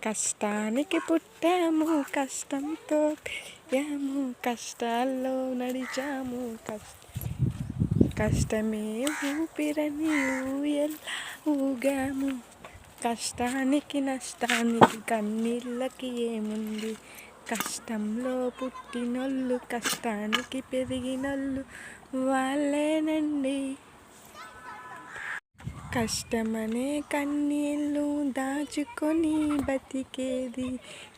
కష్టానికి పుట్టాము, కష్టంతో పెరిగాము, కష్టాల్లో నడిచాము. కష్టమే ఊపిరని ఊయల్లా ఊగాము. కష్టానికి నష్టానికి కన్నీళ్ళకి ఏముంది? కష్టంలో పుట్టినోళ్ళు, కష్టానికి పెరిగినోళ్ళు వాళ్ళేనండి. కష్టమనే కన్నీళ్ళు దాచుకొని బతికేది.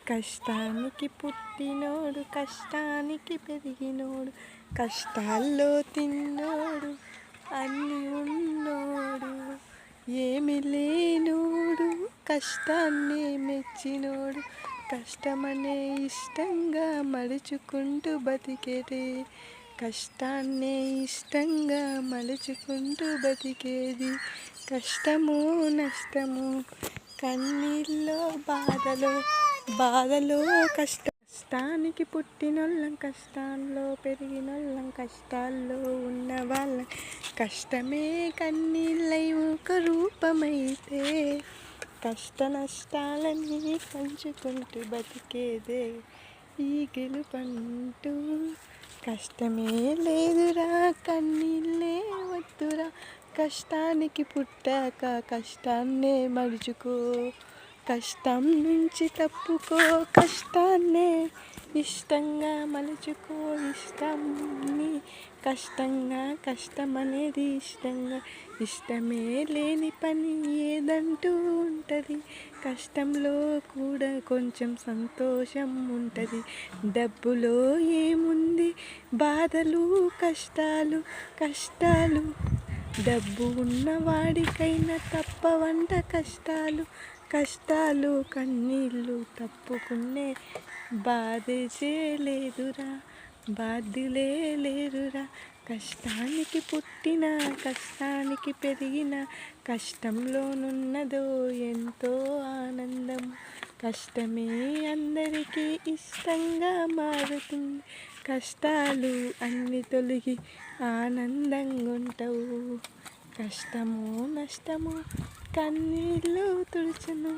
కష్టానికి పుట్టినోడు, కష్టానికి పెరిగినోడు, కష్టాల్లో తిన్నోడు, అన్ని ఉన్నోడు, ఏమి లేనోడు, కష్టాన్ని మెచ్చినోడు. కష్టమనే ఇష్టంగా మలుచుకుంటూ బతికేది. కష్టాన్నే ఇష్టంగా మలుచుకుంటూ బతికేది. కష్టము నష్టము కన్నీళ్ళలో బాధలో కష్టానికి పుట్టినోళ్ళం, కష్టాల్లో పెరిగినోళ్ళం, కష్టాల్లో ఉన్నవాళ్ళం. కష్టమే కన్నీళ్ళై ఒక రూపమైతే, కష్ట నష్టాలన్నీ పంచుకుంటూ బతికేదే ఈ గెలుపంటూ. కష్టమే లేదురా, కన్నీళ్ళే వద్దురా, కష్టానికి పుట్టాక కష్టాన్నే మలుచుకో. కష్టం నుంచి తప్పుకో, కష్టాన్నే ఇష్టంగా మలుచుకో. ఇష్టాన్ని కష్టంగా, కష్టమనేది ఇష్టంగా. ఇష్టమే లేని పని ఏదంటూ ఉంటుంది? కష్టంలో కూడా కొంచెం సంతోషం ఉంటుంది. డబ్బులో ఏముంది? బాధలు కష్టాలు. డబ్బు ఉన్నవాడికైనా తప్పవంట కష్టాలు. కన్నీళ్ళు తప్పుకునే బాధ్యులే లేరురా. కష్టానికి పుట్టిన, కష్టానికి పెరిగిన, కష్టంలోనున్నదో ఎంతో ఆనందం. కష్టమే అందరికీ ఇష్టంగా మారుతుంది. కష్టాలు అన్ని తొలగి ఆనందంగుంటావు. కష్టమో నష్టమో కన్నీళ్ళు తుడుచును.